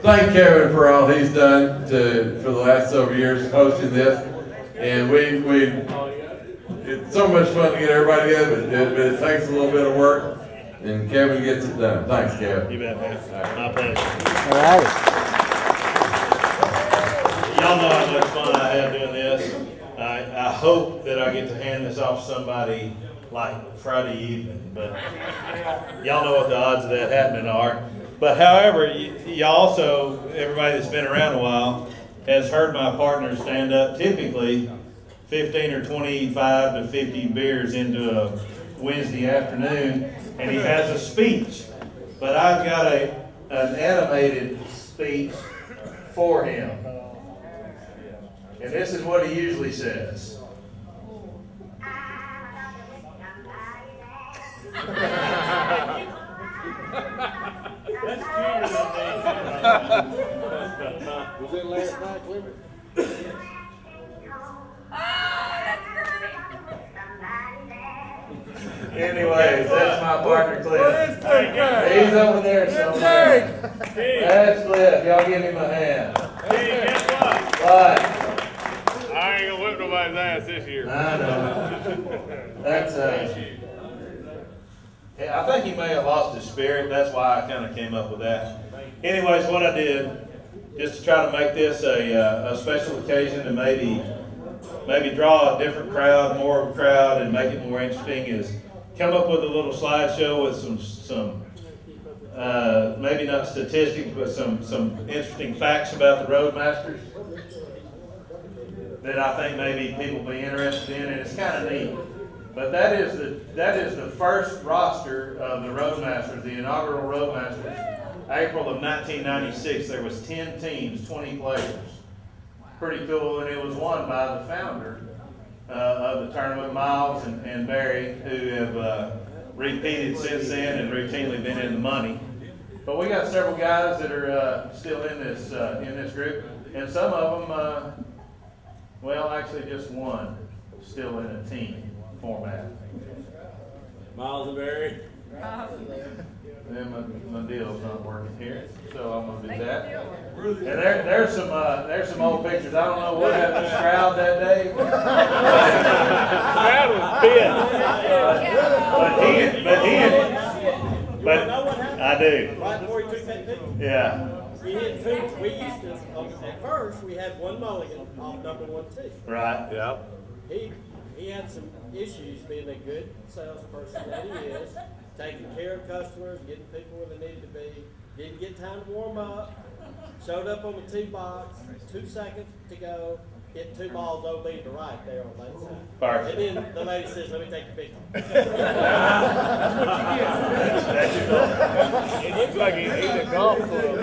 thank Kevin for all he's done for the last several years hosting this. And it's so much fun to get everybody together, but it takes a little bit of work, and Kevin gets it done. Thanks, Kevin. You bet, man. Right. My pleasure. All right. Y'all know how much fun I have doing this. I hope that I get to hand this off to somebody like Friday evening, but y'all know what the odds of that happening are. But however, y'all also, everybody that's been around a while, has heard my partner stand up typically 15 or 25 to 50 beers into a Wednesday afternoon, and he has a speech. But I've got an animated speech for him. And this is what he usually says. Was it last night, Cleveland? Anyways, that's my partner Cliff. He's over there somewhere. That's Cliff. Y'all give him a hand. Hey, guess what? What? I ain't gonna whip nobody's ass this year. I know. That's I think he may have lost his spirit. That's why I kind of came up with that. Anyways, what I did, just to try to make this a special occasion and maybe draw a different crowd, more of a crowd, and make it more interesting, is come up with a little slideshow with some maybe not statistics, but some interesting facts about the Roadmasters that I think maybe people will be interested in, and it's kind of neat. But that is the first roster of the Roadmasters, the inaugural Roadmasters. April of 1996, there was 10 teams, 20 players. Pretty cool, and it was won by the founder of the tournament, Miles and Barry, who have repeated since then and routinely been in the money. But we got several guys that are still in this group, and some of them, well, actually just one still in a team format. Miles and Barry. Then my deal's not working here, so I'm gonna do that. And there's some old pictures. I don't know what happened to Stroud that day. That was but I do. Right before he took that picture. Yeah. We used to, at first, we had one mulligan off number 1 tee. Right. Yeah. He had some issues being a good salesperson that he is, taking care of customers, getting people where they needed to be, didn't get time to warm up, showed up on the tee box, 2 seconds to go, hit 2 balls OB to right there on the left side. Perfect. And then the lady says, "Let me take the picture." It looks like he's a golf club.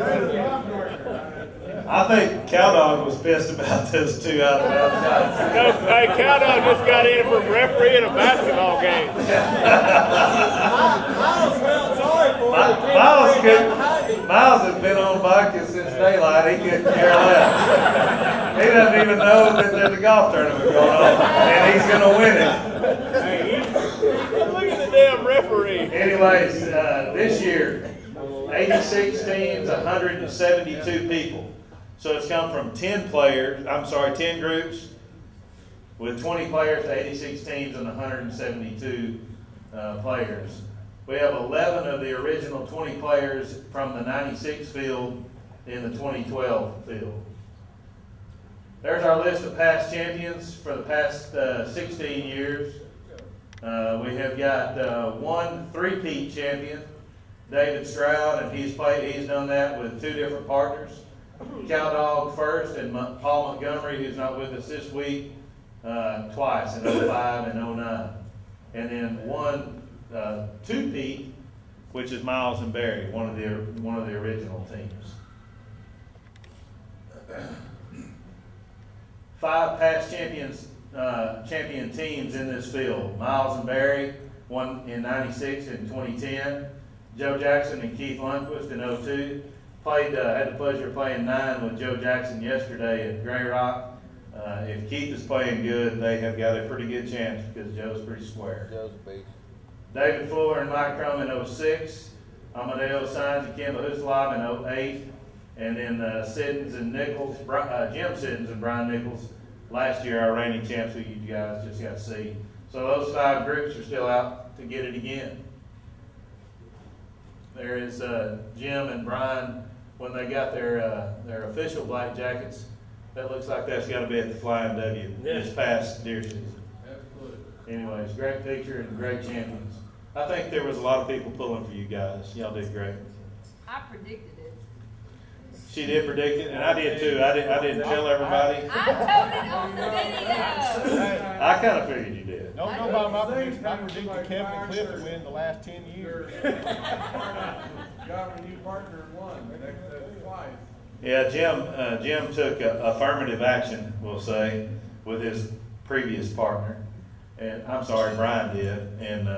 I think Cowdog was pissed about those 2 out of bounds. No, hey, Cowdog just got in from refereeing a basketball game. Miles felt sorry for him. Miles has been on vodka since daylight. He couldn't care less. He doesn't even know that there's a golf tournament going on, and he's going to win it. Hey, look at the damn referee. Anyways, this year, 86 teams, 172 people. So it's come from 10 groups with 20 players to 86 teams and 172 players. We have 11 of the original 20 players from the 96 field in the 2012 field. There's our list of past champions for the past 16 years. We have got one three-peat champion, David Stroud, and he's done that with 2 different partners. Cowdog first, and Paul Montgomery, who's not with us this week, twice in 05 and 09. And then one two-peat, which is Miles and Barry, one of the original teams. 5 past champion teams in this field. Miles and Barry, one in 96 and 2010. Joe Jackson and Keith Lundquist in 02. Had the pleasure of playing 9 with Joe Jackson yesterday at Grey Rock. If Keith is playing good, they have got a pretty good chance because Joe's pretty square. Joe's a beast. David Fuller and Mike Crum in 06. Amadeo Sainz and Kemba Huslov in 08. And then Siddons and Nichols, Jim Siddons and Brian Nichols, last year our reigning champs who you guys just got to see. So those 5 groups are still out to get it again. There is Jim and Brian, when they got their official black jackets, that looks like that's got to be at the Flying W this past deer season. Absolutely. Anyways, great picture and great champions. I think there was a lot of people pulling for you guys. Y'all did great. I predicted it. She did predict it, and I did too. I didn't tell everybody. I told it on the video. I kind of figured you did. Don't know about my prediction. I predicted Kevin and Cliff to win the last 10 years. Got a new partner and won twice. Yeah, Jim took affirmative action, we'll say, with his previous partner, and I'm sorry, Brian did, and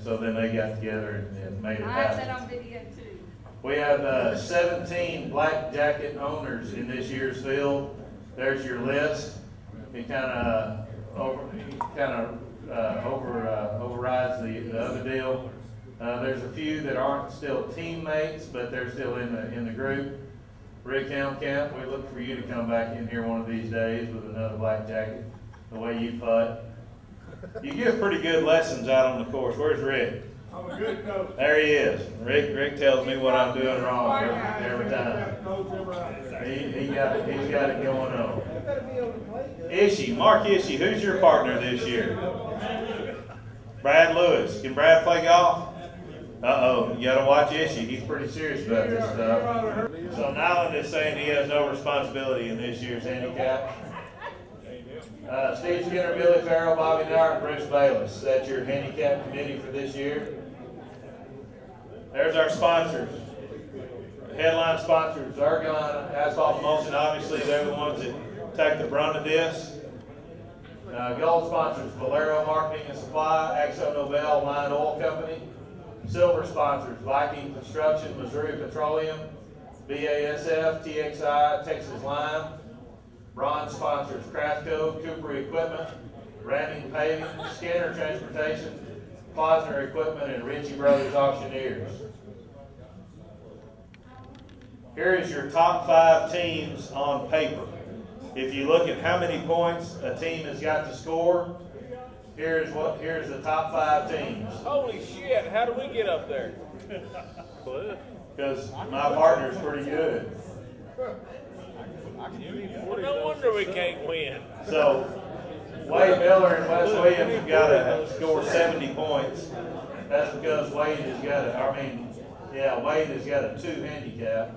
so then they got together and made it I have happen. that on video too. We have 17 black jacket owners in this year's field. There's your list. It kind of overrides the other deal. There's a few that aren't still teammates, but they're still in the group. Rick Helmkamp, we look for you to come back in here one of these days with another black jacket. The way you putt, you give pretty good lessons out on the course. Where's Rick? I'm a good coach. There he is. Rick tells me what I'm doing wrong every time. He's got it going on. Ishii, Mark Ishii, who's your partner this year? Brad Lewis. Can Brad play golf? Uh-oh, you got to watch Ishii. He's pretty serious about this stuff. So Nyland is saying he has no responsibility in this year's handicap. Steve Skinner, Billy Farrell, Bobby Dart, and Bruce Bayless. That's your handicap committee for this year. There's our sponsors. The headline sponsors, Ergon, Asphalt Emulsion. Obviously, they're the ones that take the brunt of this. Gold sponsors, Valero Marketing and Supply, Axo Nobel Line Oil Company. Silver sponsors, Viking Construction, Missouri Petroleum, BASF, TXI, Texas Lime. Bronze sponsors, Craftco, Cooper Equipment, Randing Paving, Scanner Transportation, Klosner Equipment, and Ritchie Brothers Auctioneers. Here is your top 5 teams on paper. If you look at how many points a team has got to score, here's the top 5 teams. Holy shit, how do we get up there? Because my partner's pretty good. Well, no wonder we can't win. So, Wade Miller and Wes Williams have got to score 70 points. That's because Wade has got Wade has got a 2 handicap.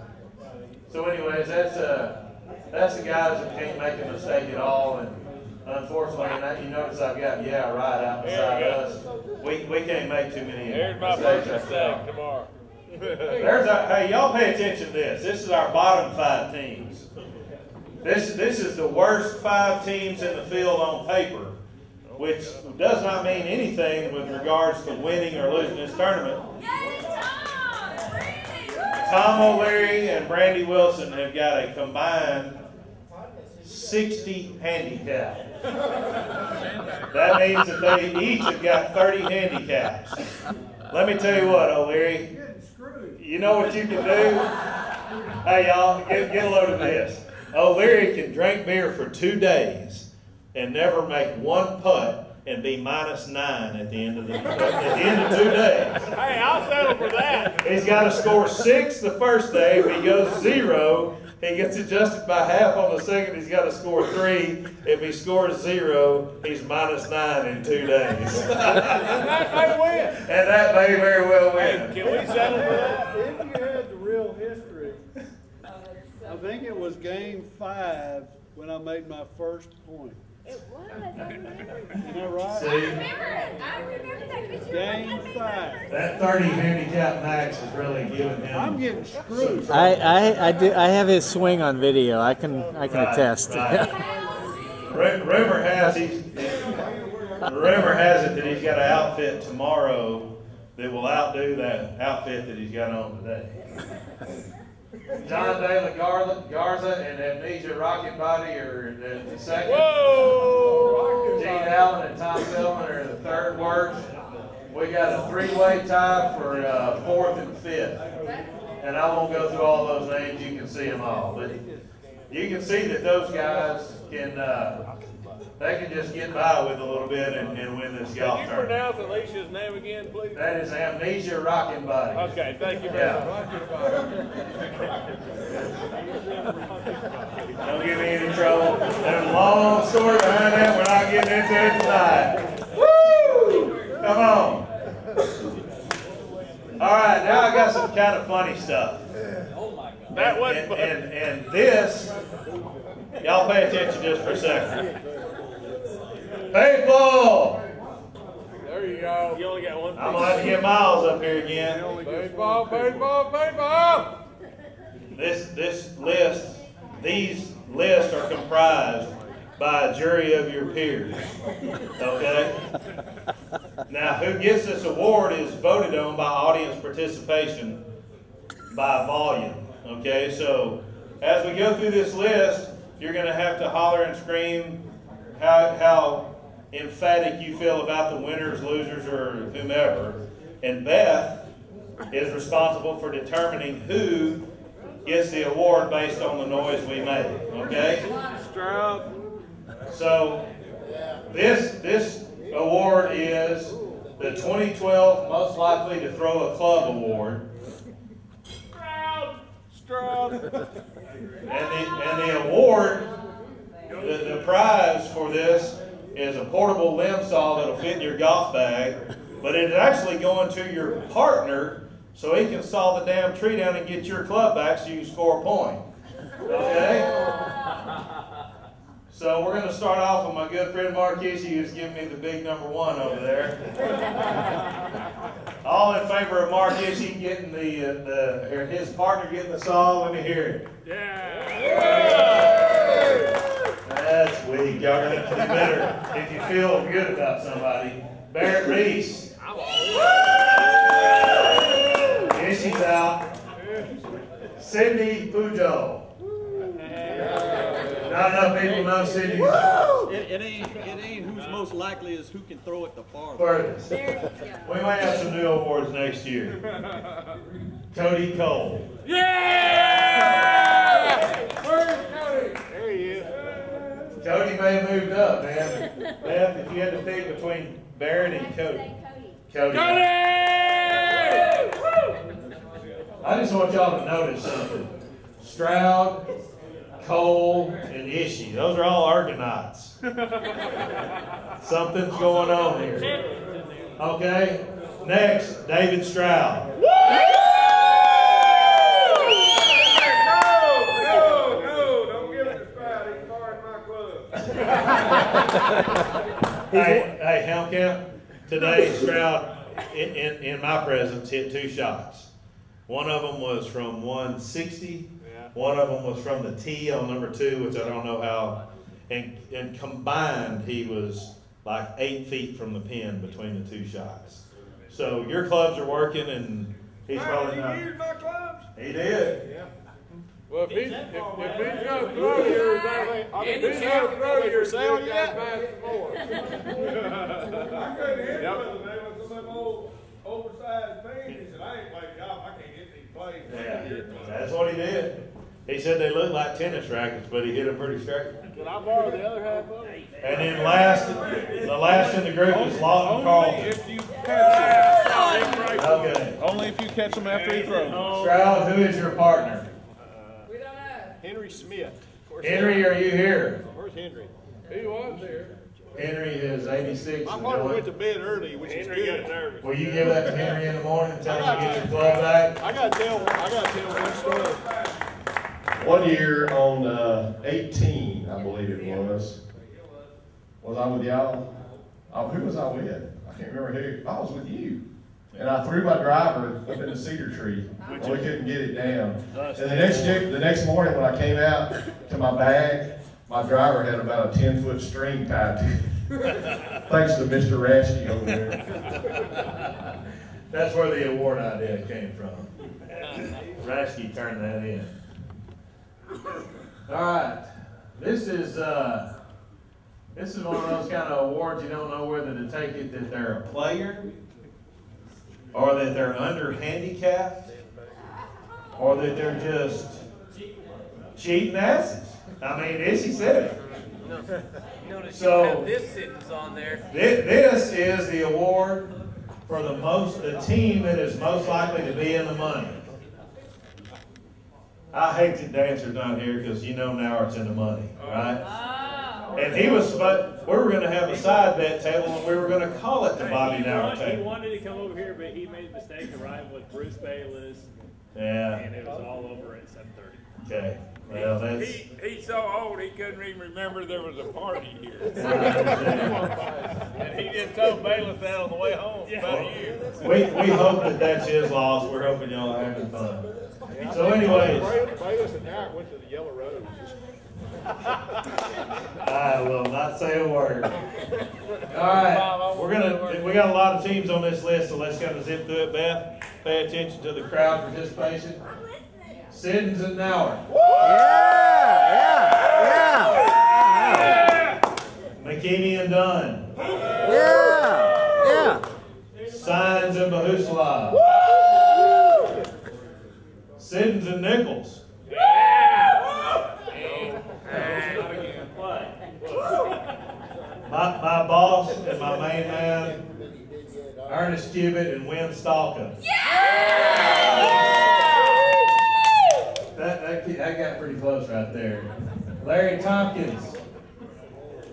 So anyways, that's the guys that can't make a mistake at all. And unfortunately, and you notice I've got right out beside us. We can't make too many Here's my mistakes first mistake tomorrow. Hey, y'all pay attention to this. This is our bottom 5 teams. This is the worst 5 teams in the field on paper, which does not mean anything with regards to winning or losing this tournament. Tom O'Leary and Brandy Wilson have got a combined 60 handicap. That means that they each have got 30 handicaps. Let me tell you what, O'Leary. You know what you can do? Hey, y'all, get a load of this. O'Leary can drink beer for 2 days and never make one putt and be -9 at the end of 2 days. Hey, I'll settle for that. He's got to score 6 the first day. If he goes 0, he gets adjusted by half on the second. He's got to score 3. If he scores 0, he's -9 in 2 days. And that may win. And that may very well win. Hey, can we settle for that? If you had the real history, I think it was game 5 when I made my first point. It was. I remember. Isn't that right? See? I remember that because you Game 5. That 30 handicap max is really giving him. I'm getting screwed. I have his swing on video. I can attest. Right. Rumor has it that he's got an outfit tomorrow that will outdo that outfit that he's got on today. John De La Garza and Amnesia Rocket Body are the second. Whoa! Gene Allen and Tom Tillman are the third worst. We got a 3-way tie for 4th and 5th. and I won't go through all those names. You can see them all, but you can see that those guys can they can just get by with a little bit and win this golf Can you tournament. pronounce Alicia's name again, please? That is Amnesia Rockin' Body. Okay, thank you very much. Don't give me any trouble. There's a long story behind that. We're not getting into it tonight. Woo! Come on. All right, now I got some kind of funny stuff. That wasn't funny. And this, y'all pay attention just for a second. Baseball! There you go. You only got one. I'm going to have to get Miles up here again. Baseball, baseball, baseball! This list, these lists are comprised by a jury of your peers. Okay? Now, who gets this award is voted on by audience participation by volume. Okay? So, as we go through this list, you're going to have to holler and scream how emphatic you feel about the winners, losers, or whomever. And Beth is responsible for determining who gets the award based on the noise we make. Okay? Stroud. So this award is the 2012 Most Likely to Throw a Club Award. Stroud. And the award, the prize for this is a portable limb saw that'll fit in your golf bag, but it's actually going to your partner so he can saw the damn tree down and get your club back so you can score a point. Okay? So we're going to start off with my good friend Marquis, who's giving me the big number 1 over there. All in favor of Marquis getting his partner getting the saw? Let me hear it. Yeah. That's weak. Y'all gonna have to do better if you feel good about somebody. Barrett Reese. Here she's out. Sydney Pujo. Not enough people know Sydney. It ain't who's most likely is who can throw it the farthest. Furthest. There you go. We might have some new awards next year. Cody Cole. Yeah! Where's Cody? There he is. Cody may have moved up, man. Beth, if you had to pick between Barrett and Cody. Cody. Cody! I just want y'all to notice something. Stroud, Cole, and Ishii. Those are all Argonauts. Something's going on here. Okay? Next, David Stroud. Hey, Helm Camp. Today, Stroud, in my presence, hit 2 shots. One of them was from 160. One of them was from the tee on number 2, which I don't know how. And combined, he was like 8 feet from the pin between the 2 shots. So your clubs are working, and he's probably not. He used my clubs. He did. Yeah. Well, if he's going to throw yours, if he's going to throw yours, sale yet? I couldn't hit one today with some of them old oversized pants. He said, I ain't playing golf. I can't get these plays. Yeah, that's what he did. He said they looked like tennis rackets, but he hit them pretty straight. Can I borrow the other half of it? And then the last in the group was Lawton Carlton. If you catch him. Okay. Only if you catch him after he throws. Stroud, who is your partner? We don't know. Henry Smith. Henry, are you here? Where's Henry? He was there. Henry is 86. My partner went to bed early, which is good. Nervous. Will you give that to Henry in the morning and tell him to get your club back? I gotta tell one story. One year on 18, I believe it was I with y'all? Oh, who was I with? I can't remember who. I was with you. And I threw my driver up in the cedar tree. And we couldn't get it down. And the next morning when I came out to my bag, my driver had about a 10-foot string tied to it. Thanks to Mr. Rasky over there. That's where the award idea came from. Rasky turned that in. All right. This is one of those kind of awards you don't know whether to take it that they're a player or that they're under handicapped or that they're just cheating asses. I mean, Issy said it. Notice So, you have this sentence on there. This is the award for the team that is most likely to be in the money. I hate that Dancer's not here because you know now it's in the money, right? And we were going to have a side bet table and we were going to call it the Bobby Nauer He table. wanted to come over here, but he made the mistake of riding with Bruce Bayless. Yeah. And it was all over at 7:30. Okay. Well, that's. He's so old he couldn't even remember there was a party here. And he just told Bayless that on the way home about a year. We hope that that's his loss. We're hoping y'all are having fun. So, anyways. Bayless and Howard went to the Yellow Rose. I will not say a word. All right, we got a lot of teams on this list, so let's kind of zip through it. Beth, pay attention to the crowd participation. Siddons and Nauer. Yeah. McKinney and Dunn. Yeah. Signs and Bahuslav. Siddons and Nichols. My boss and my main man, Ernest Cubitt and Win Stalka. That got pretty close right there. Larry Tompkins,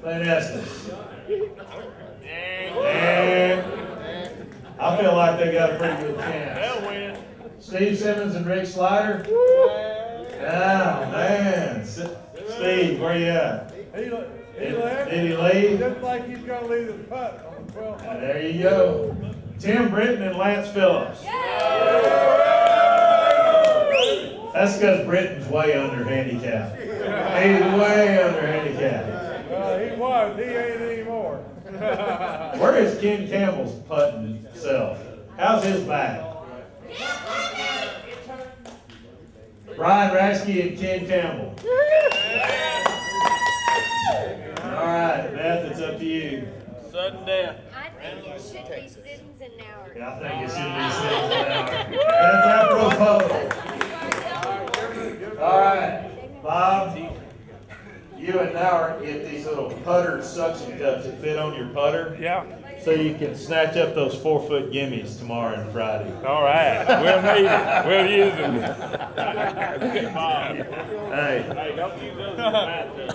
Clint Estes. And I feel like they got a pretty good chance. They'll win. Steve Simmons and Rick Slider. Oh, man. Steve, where you at? He left. Did he leave? Looks like he's going to leave the putt on the 12th. There you go. Tim Britton and Lance Phillips. That's because Britton's way under handicap. He's way under handicap. He was. He ain't anymore. Where is Ken Campbell's putting himself? How's his back? Brian Rasky and Ken Campbell. All right, Beth, it's up to you. Sudden death. I think it should be Siddons and Nauer. Yeah, I think it should be Siddons and Nauer. That's apropos. All right, Bob, you and Nauer get these little putter suction cups that fit on your putter. Yeah. So you can snatch up those 4-foot gimmies tomorrow and Friday. All right. We'll need it. We'll use them. Hey. Hey, don't use those in the bathtub.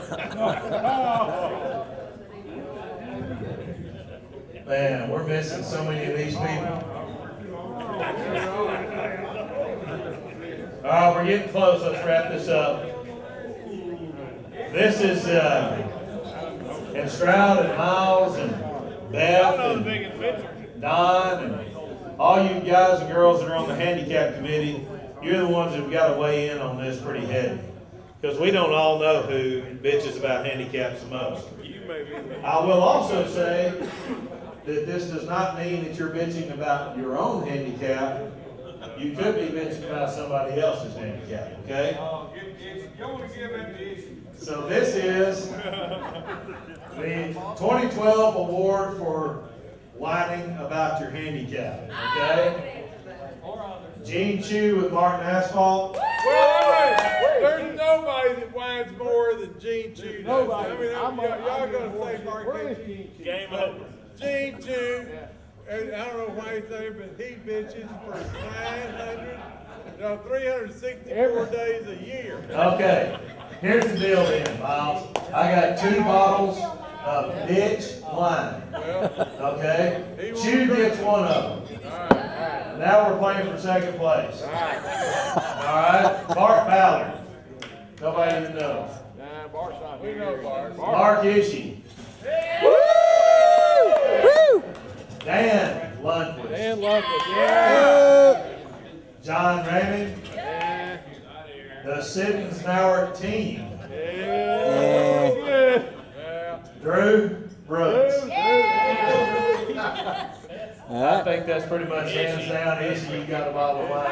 Man, we're missing so many of these people. All right, we're getting close. Let's wrap this up. This is and Stroud and Miles and Beth and Don and all you guys and girls that are on the handicap committee. You're the ones who've got to weigh in on this pretty heavy. Because we don't all know who bitches about handicaps the most. I will also say that this does not mean that you're bitching about your own handicap. You could be bitching about somebody else's handicap, okay? So this is the 2012 award for whining about your handicap, okay? Gene Chu with Martin Asphalt. There's nobody that whines more than Gene Chu. Nobody. I mean, y'all going to say Mark Gene Chu. Game over. Gene Chu, and I don't know why he's there, but he bitches for 364 days a year. Okay, here's the deal then, Miles. I got 2 bottles of bitch wine. Okay? Chu gets one of them. Now we're playing for second place. Alright? Bart Ballard. Nobody even knows. Bart's not here. We know Bart. Mark Ishii. Dan Lundquist. Dan Lundquist, yeah. John Raymond. The Siddons Nauer team. Drew Brooks. I think that's pretty much hands down. Easy, you got a bottle of wine.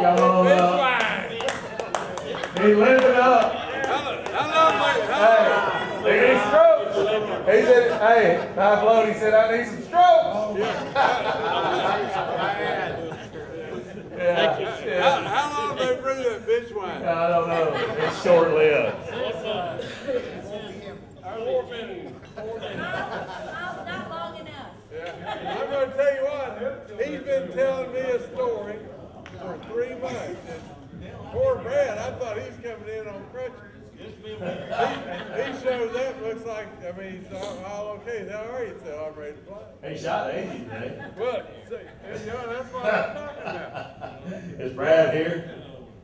Come on up. He lived it up. Hey, he needs strokes. He said, hey, high float, he said, I need some strokes. Yeah. How this one? I don't know. It's short-lived. 4 minutes. 4 minutes. Not long enough. Yeah. I'm going to tell you what, he's been telling me a story for 3 months. And poor Brad, I thought he was coming in on crutches. He shows up, looks like, I mean, he's all okay. How are you? So I'm ready to play. He shot 80 today. Look, see, you know, that's what I'm talking about. Is Brad here?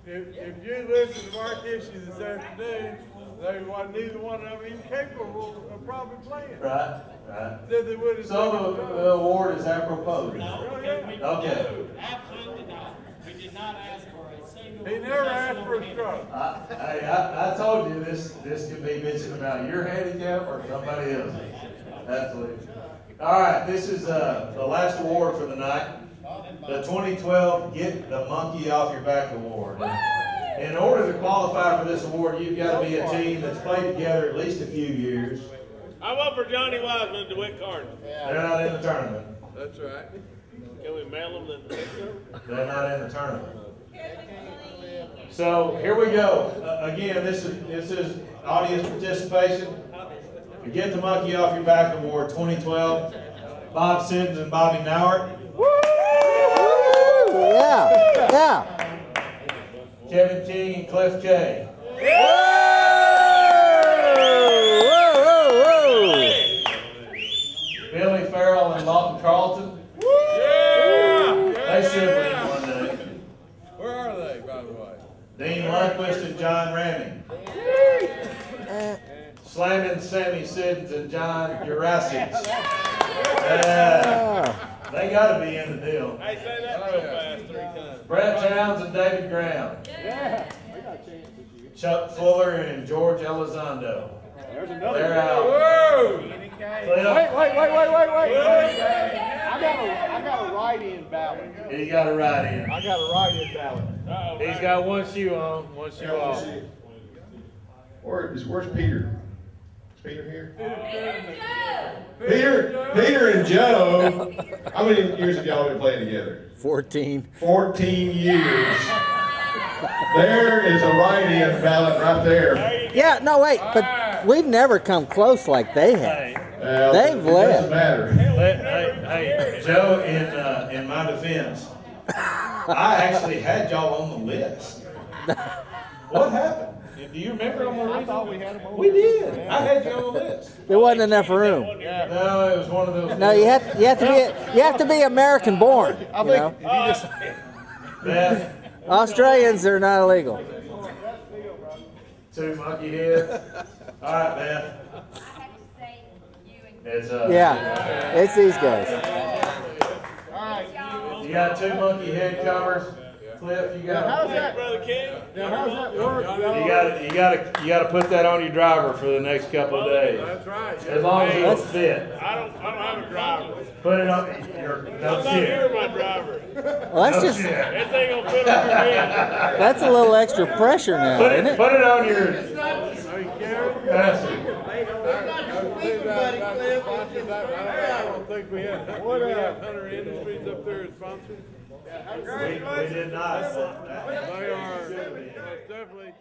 If you listen to Mark Issue this afternoon, they wasn't neither one of them even capable of probably playing. Right, right. Said they would have. So the award is apropos. Okay. Absolutely not. We did not ask for a single. He never asked for a stroke. I told you this could be bitching about your handicap or somebody else's. Absolutely. All right, this is the last award for the night. The 2012 Get the Monkey Off Your Back Award. In order to qualify for this award, you've got to be a team that's played together at least a few years. I vote for Johnny Wiseman and DeWitt Cardinal. They're not in the tournament. That's right. Can we mail them the picture? They're not in the tournament. So here we go. Again, this is audience participation. The Get the Monkey Off Your Back Award 2012. Bob Siddons and Bobby Nauert. Yeah, yeah. Kevin King and Cliff K. Billy Farrell and Lawton Carlton. They should win one day. Where are they, by the way? Dean Lundquist and John Ramming. Slamming Sammy Siddons and John Jurassic. They got to be in the deal. Hey, say that real fast 3 times. Brett Towns and David Graham. Yeah. We got a chance this year. Chuck Fuller and George Elizondo. There's another. They're out. Whoa! Wait. I got a write-in ballot. He's got a write-in. I got a write-in ballot. He's got one shoe on, one shoe off. Where's Peter? Is Peter here? Peter and Joe. How many years have y'all been playing together? 14. 14 years. There is a write-in ballot right there. Yeah, no, wait, but we've never come close like they have. They've It led. doesn't matter. Hey, Joe, in my defense, I actually had y'all on the list. What happened? Do you remember on the list? I thought we had them on. We did. I had you on the list. There wasn't enough room. No, it was one of those. No, you have to be American born. I You think know? if you just Beth, Australians are not illegal. 2 monkey heads. All right, Beth. I have to say you and It's Yeah, it's these guys. You got 2 monkey head covers. Cliff, you got. how's that? Brother King? Now how's that work? You got to put that on your driver for the next couple of days. That's right. As long as it'll fit. I don't have a driver. Put it on your I'm no not here, shit. my driver. Well, that's No just shit. This ain't gonna fit on your head. that's a little extra pressure now, Put isn't it it? put it on your. That's it. I don't think we had Hunter Industries up there as sponsors. We did not. They are definitely.